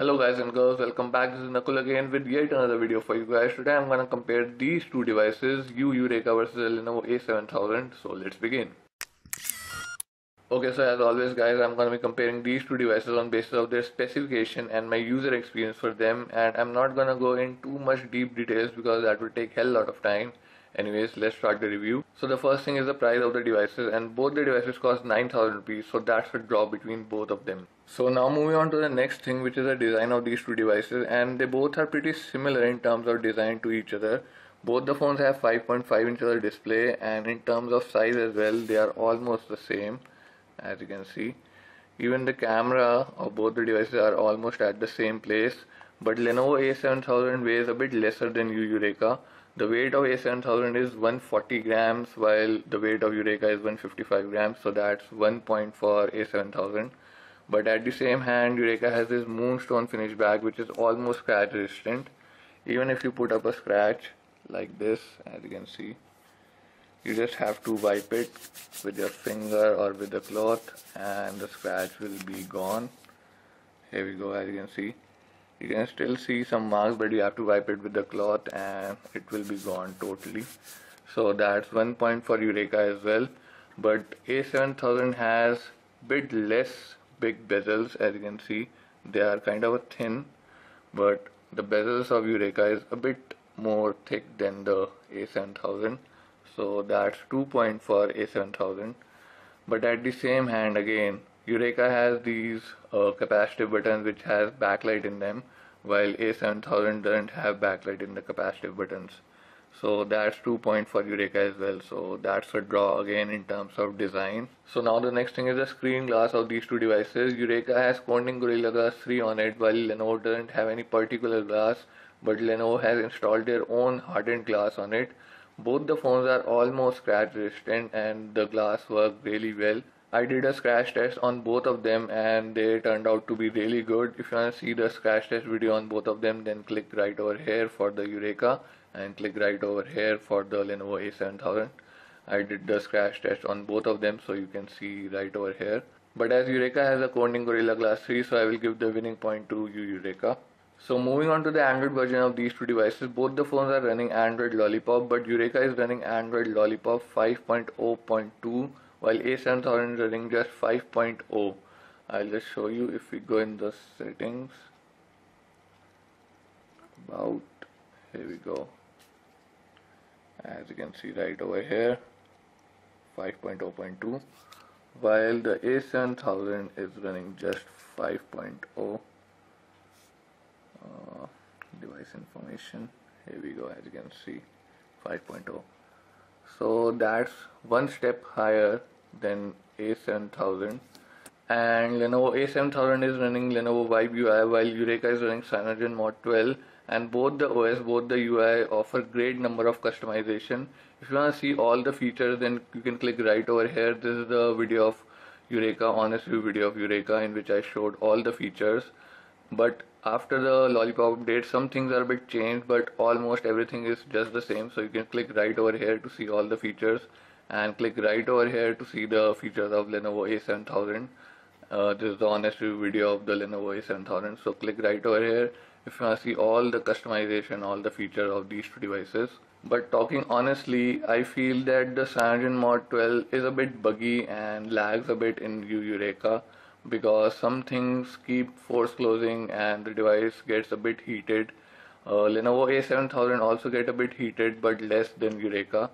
Hello guys and girls, welcome back. This is Nakul again with yet another video for you guys. Today I'm gonna compare these two devices, Eureka versus the Lenovo A7000. So let's begin. Okay, so as always guys, I'm gonna be comparing these two devices on basis of their specification and my user experience for them, and I'm not gonna go in too much deep details because that will take hell lot of time. Anyways, let's start the review. So the first thing is the price of the devices, and both the devices cost 9,000 rupees, so that's a draw between both of them. So now moving on to the next thing, which is the design of these two devices, and they both are pretty similar in terms of design to each other. Both the phones have 5.5 inch display, and in terms of size as well, they are almost the same, as you can see. Even the camera of both the devices are almost at the same place, but Lenovo A7000 weighs a bit lesser than Eureka. The weight of A7000 is 140 grams while the weight of Eureka is 155 grams, so that's 1 point for A7000. But at the same hand, Eureka has this moonstone finish back which is almost scratch resistant. Even if you put up a scratch like this, as you can see, you just have to wipe it with your finger or with a cloth and the scratch will be gone. Here we go, as you can see. You can still see some marks, but you have to wipe it with the cloth and it will be gone totally. So that's 1 point for Eureka as well. But A7000 has bit less big bezels, as you can see. They are kind of thin, but the bezels of Eureka is a bit more thick than the A7000. So that's 2 point for A7000. But at the same hand, again, Eureka has these capacitive buttons which has backlight in them, while A7000 doesn't have backlight in the capacitive buttons. So that's 2 point for Eureka as well. So that's a draw again in terms of design. So now the next thing is the screen glass of these two devices. Eureka has Corning Gorilla Glass 3 on it, while Lenovo doesn't have any particular glass, but Lenovo has installed their own hardened glass on it. Both the phones are almost scratch resistant and the glass works really well. I did a scratch test on both of them and they turned out to be really good. If you want to see the scratch test video on both of them, then click right over here for the Eureka and click right over here for the Lenovo A7000. I did the scratch test on both of them, so you can see right over here. But as Eureka has a Corning Gorilla Glass 3, so I will give the winning point to Eureka. So moving on to the Android version of these two devices, both the phones are running Android Lollipop, but Eureka is running Android Lollipop 5.0.2 while A7000 is running just 5.0. I'll just show you if we go in the settings. Here we go. As you can see right over here, 5.0.2, while the A7000 is running just 5.0. Device information, here we go, as you can see, 5.0. So that's one step higher than A7000, and Lenovo A7000 is running Lenovo Vibe UI while Eureka is running CyanogenMod 12, and both the OS, both the UI offer great number of customization. If you want to see all the features, then you can click right over here. This is the video of Eureka, honest review video of Eureka, in which I showed all the features. But after the Lollipop update, some things are a bit changed, but almost everything is just the same. So you can click right over here to see all the features and click right over here to see the features of Lenovo A7000. This is the honest review video of the Lenovo A7000. So click right over here if you want to see all the customization, all the features of these two devices. But talking honestly, I feel that the CyanogenMod 12 is a bit buggy and lags a bit in Eureka, because some things keep force closing and the device gets a bit heated. Lenovo A7000 also get a bit heated, but less than Eureka.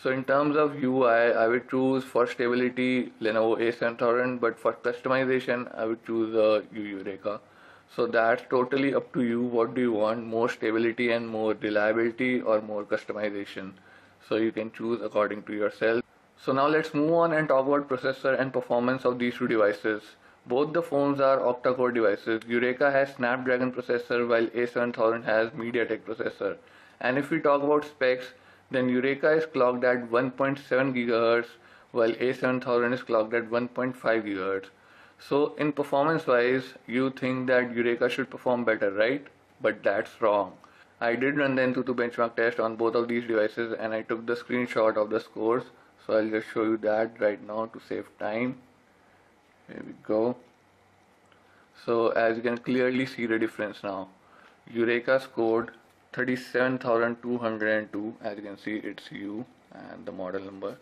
So in terms of UI, I would choose for stability Lenovo A7000, but for customization I would choose Eureka. So that's totally up to you. What do you want, more stability and more reliability, or more customization? So you can choose according to yourself. So now let's move on and talk about processor and performance of these two devices. Both the phones are octa-core devices. Eureka has Snapdragon processor while A7000 has MediaTek processor. And if we talk about specs, then Eureka is clocked at 1.7 GHz while A7000 is clocked at 1.5 GHz. So in performance wise, you think that Eureka should perform better, right? But that's wrong. I did run the AnTuTu benchmark test on both of these devices and I took the screenshot of the scores. So I'll just show you that right now to save time. Here we go. So as you can clearly see the difference now. Eureka scored 37,202. As you can see, it's U and the model number.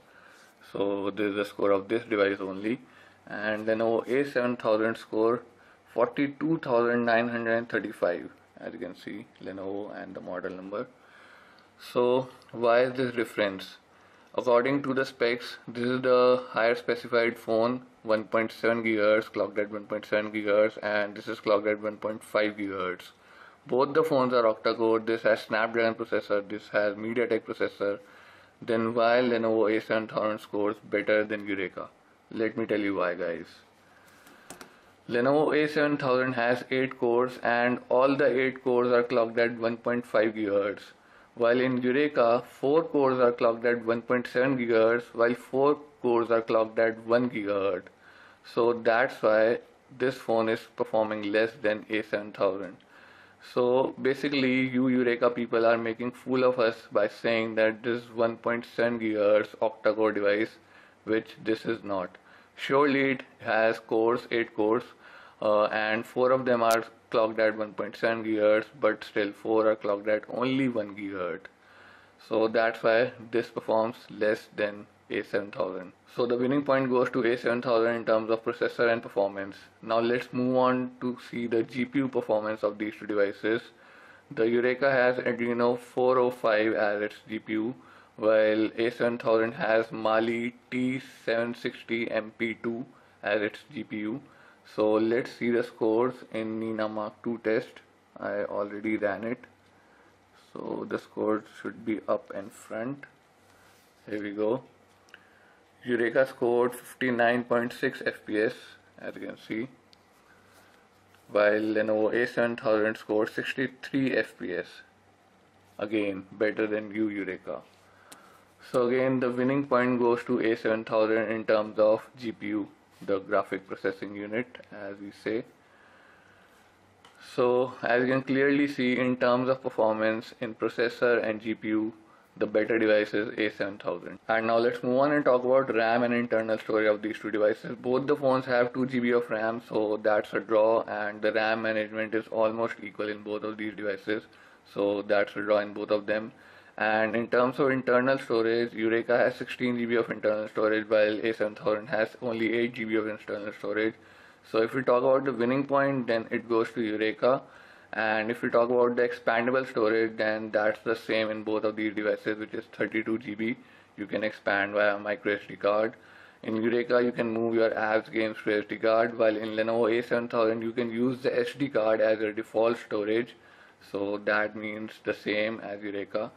So this is the score of this device only. And Lenovo A7000 score 42,935. As you can see, Lenovo and the model number. So why is this difference? According to the specs, this is the higher specified phone, 1.7 GHz, clocked at 1.7 GHz, and this is clocked at 1.5 GHz. Both the phones are octa-core. This has Snapdragon processor, this has MediaTek processor. Then why Lenovo A7000 scores better than Eureka? Let me tell you why, guys. Lenovo A7000 has 8 cores and all the 8 cores are clocked at 1.5 GHz. While in Eureka, 4 cores are clocked at 1.7 GHz while 4 cores are clocked at 1 GHz. So that's why this phone is performing less than A7000. So basically, you Eureka people are making fool of us by saying that this 1.7 GHz octa-core device, which this is not. Surely it has cores, 8 cores, and 4 of them are clocked at 1.7 GHz, but still 4 are clocked at only 1 GHz. So that's why this performs less than A7000. So the winning point goes to A7000 in terms of processor and performance. Now let's move on to see the GPU performance of these two devices. The Eureka has Adreno 405 as its GPU, while A7000 has Mali T760 MP2 as its GPU. So let's see the scores in Nina Mark II test. I already ran it. So the scores should be up and front. Here we go. Eureka scored 59.6 FPS, as you can see, while Lenovo A7000 scored 63 FPS. Again, better than Eureka. So again, the winning point goes to A7000 in terms of GPU, the graphic processing unit, as we say. So as you can clearly see, in terms of performance in processor and GPU, the better device is A7000. And now let's move on and talk about RAM and internal storage of these two devices. Both the phones have 2 GB of RAM, so that's a draw, and the RAM management is almost equal in both of these devices, so that's a draw in both of them. And in terms of internal storage, Eureka has 16 GB of internal storage while A7000 has only 8 GB of internal storage. So if we talk about the winning point, then it goes to Eureka. And if we talk about the expandable storage, then that's the same in both of these devices, which is 32 GB. You can expand via micro SD card. In Eureka, you can move your apps, games to SD card, while in Lenovo A7000, you can use the SD card as your default storage. So that means the same as Eureka.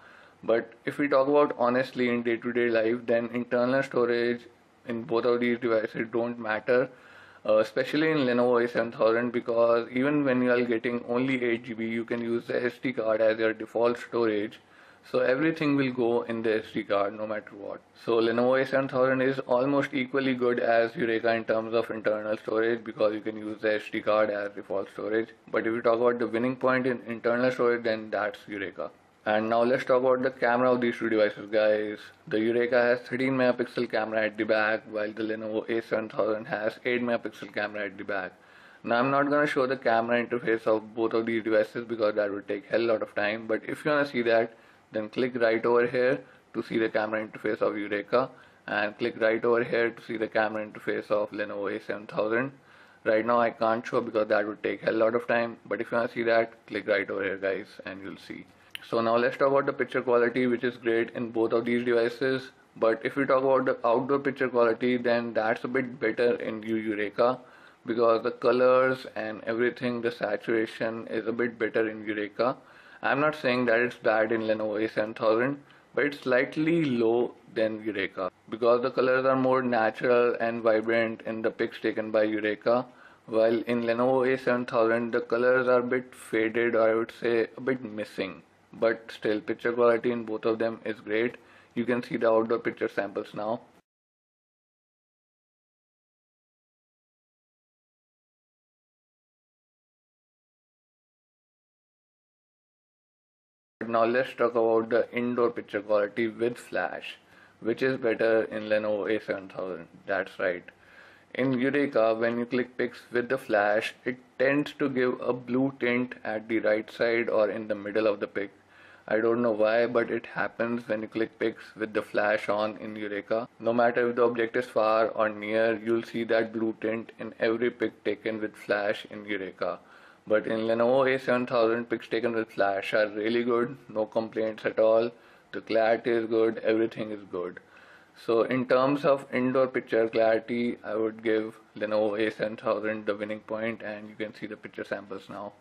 But if we talk about honestly in day-to-day life, then internal storage in both of these devices don't matter. Especially in Lenovo A7000, because even when you are getting only 8 GB, you can use the SD card as your default storage. So everything will go in the SD card no matter what. So Lenovo A7000 is almost equally good as Eureka in terms of internal storage, because you can use the SD card as default storage. But if you talk about the winning point in internal storage, then that's Eureka. And now let's talk about the camera of these two devices, guys. The Eureka has 13 megapixel camera at the back, while the Lenovo A7000 has 8 megapixel camera at the back. Now I'm not going to show the camera interface of both of these devices because that would take hell lot of time, but if you want to see that, then click right over here to see the camera interface of Eureka, and click right over here to see the camera interface of Lenovo A7000. Right now I can't show because that would take hell lot of time, but if you want to see that, click right over here, guys, and you'll see. So now let's talk about the picture quality, which is great in both of these devices. But if we talk about the outdoor picture quality, then that's a bit better in Eureka, because the colors and everything, the saturation is a bit better in Eureka. I'm not saying that it's bad in Lenovo A7000, but it's slightly low than Eureka, because the colors are more natural and vibrant in the pics taken by Eureka, while in Lenovo A7000 the colors are a bit faded, or I would say a bit missing. But still, picture quality in both of them is great. You can see the outdoor picture samples now. Now let's talk about the indoor picture quality with flash, which is better in Lenovo A7000. That's right. In Eureka, when you click pics with the flash, it tends to give a blue tint at the right side or in the middle of the pic. I don't know why, but it happens when you click pics with the flash on in Eureka. No matter if the object is far or near, you'll see that blue tint in every pic taken with flash in Eureka. But in Lenovo A7000, pics taken with flash are really good, no complaints at all. The clarity is good, everything is good. So in terms of indoor picture clarity, I would give Lenovo A7000 the winning point, and you can see the picture samples now.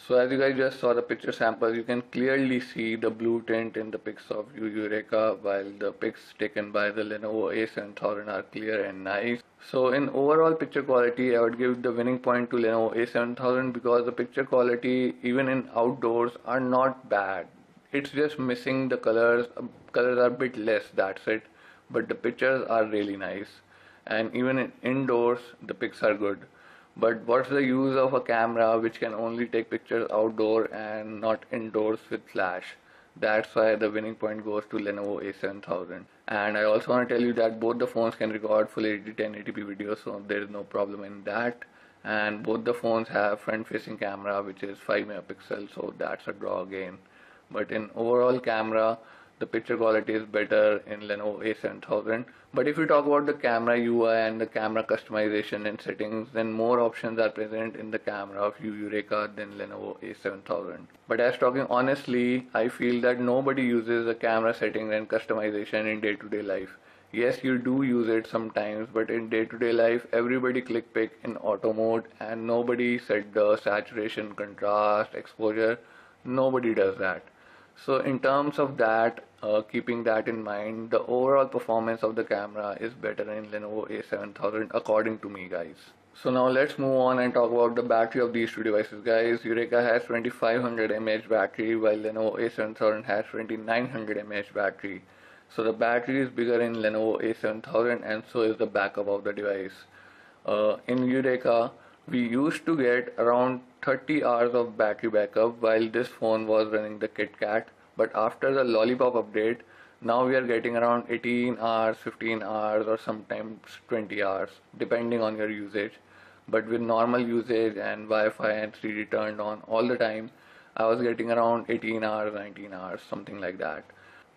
So as you guys just saw the picture sample, you can clearly see the blue tint in the pics of Eureka, while the pics taken by the Lenovo A7000 are clear and nice. So in overall picture quality, I would give the winning point to Lenovo A7000 because the picture quality even in outdoors are not bad. It's just missing the colors. Colors are a bit less, that's it. But the pictures are really nice. And even in indoors, the pics are good. But what's the use of a camera which can only take pictures outdoor and not indoors with flash? That's why the winning point goes to Lenovo A7000. And I also want to tell you that both the phones can record full HD 1080p video, so there is no problem in that. And both the phones have front facing camera which is 5 megapixels, so that's a draw again. But in overall camera, the picture quality is better in Lenovo A7000. But if you talk about the camera UI and the camera customization and settings, then more options are present in the camera of Eureka than Lenovo A7000. But as talking honestly, I feel that nobody uses the camera setting and customization in day-to-day life. Yes, you do use it sometimes, but in day-to-day life, everybody click pick in auto mode and nobody set the saturation, contrast, exposure. Nobody does that. So in terms of that, keeping that in mind, the overall performance of the camera is better in Lenovo A7000 according to me, guys. So now let's move on and talk about the battery of these two devices, guys. Eureka has 2500 mAh battery while Lenovo A7000 has 2900 mAh battery. So the battery is bigger in Lenovo A7000 and so is the backup of the device. In Eureka, we used to get around 30 hours of battery backup while this phone was running the KitKat, but after the Lollipop update, now we are getting around 18 hours, 15 hours or sometimes 20 hours depending on your usage. But with normal usage and Wi-Fi and 3D turned on all the time, I was getting around 18 hours, 19 hours, something like that.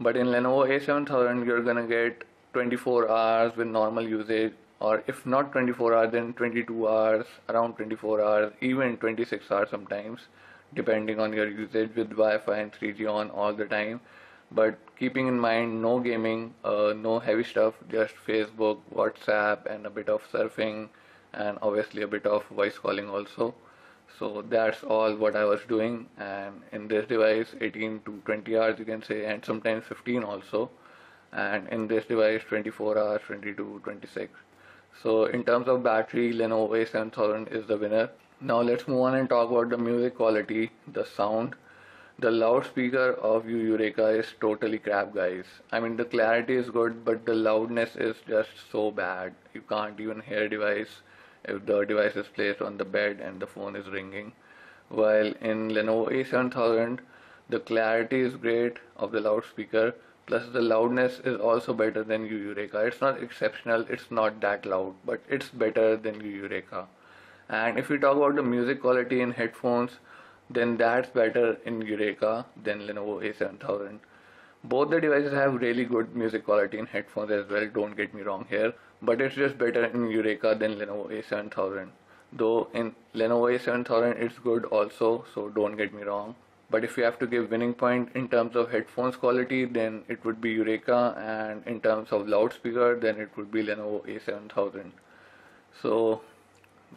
But in Lenovo A7000, you're gonna get 24 hours with normal usage, or if not 24 hours, then 22 hours, around 24 hours, even 26 hours sometimes, depending on your usage with Wi-Fi and 3G on all the time. But keeping in mind, no gaming, no heavy stuff, just Facebook, WhatsApp, and a bit of surfing, and obviously a bit of voice calling also. So that's all what I was doing, and in this device 18 to 20 hours you can say, and sometimes 15 also, and in this device 24 hours, 22, 26. So in terms of battery, Lenovo A7000 is the winner. Now let's move on and talk about the music quality, the sound. The loudspeaker of Eureka is totally crap, guys. I mean, the clarity is good, but the loudness is just so bad. You can't even hear device if the device is placed on the bed and the phone is ringing. While in Lenovo A7000, the clarity is great of the loudspeaker, plus the loudness is also better than Eureka. It's not exceptional, it's not that loud, but it's better than Eureka. And if we talk about the music quality in headphones, then that's better in Eureka than Lenovo A7000. Both the devices have really good music quality in headphones as well, don't get me wrong here, but it's just better in Eureka than Lenovo A7000. Though in Lenovo A7000 it's good also, so don't get me wrong. But if you have to give winning point in terms of headphones quality, then it would be Eureka, and in terms of loudspeaker, then it would be Lenovo A7000. So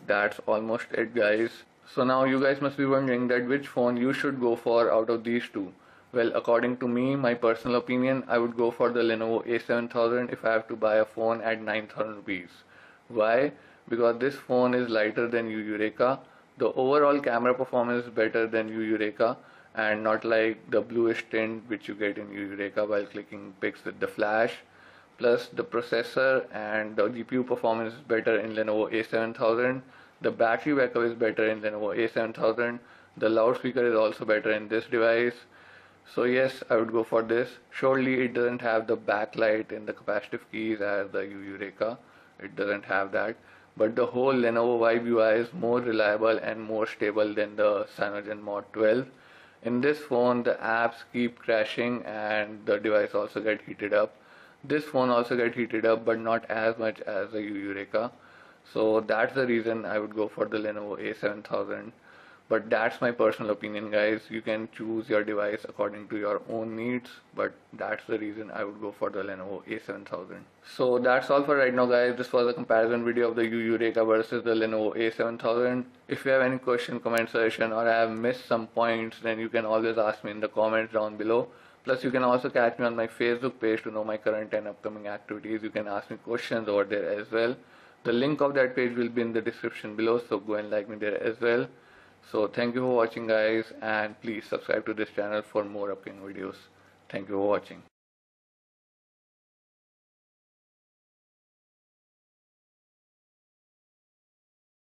that's almost it, guys. So now you guys must be wondering that which phone you should go for out of these two. Well, according to me, my personal opinion, I would go for the Lenovo A7000 if I have to buy a phone at 9,000 rupees. Why? Because this phone is lighter than Eureka. The overall camera performance is better than Eureka, and not like the bluish tint which you get in Eureka while clicking pics with the flash. Plus the processor and the GPU performance is better in Lenovo A7000. The battery backup is better in Lenovo A7000. The loudspeaker is also better in this device. So yes, I would go for this. Surely it doesn't have the backlight in the capacitive keys as the Eureka. It doesn't have that. But the whole Lenovo Vibe UI is more reliable and more stable than the Cyanogen Mod 12. In this phone, the apps keep crashing and the device also get heated up. This phone also get heated up, but not as much as the Eureka. So that's the reason I would go for the Lenovo A7000. But that's my personal opinion, guys. You can choose your device according to your own needs, but that's the reason I would go for the Lenovo A7000. So that's all for right now, guys. This was a comparison video of the Eureka versus the Lenovo A7000. If you have any question, comment, suggestion, or I have missed some points, then you can always ask me in the comments down below. Plus, you can also catch me on my Facebook page to know my current and upcoming activities. You can ask me questions over there as well. The link of that page will be in the description below, so go and like me there as well. So thank you for watching, guys, and please subscribe to this channel for more upcoming videos. Thank you for watching.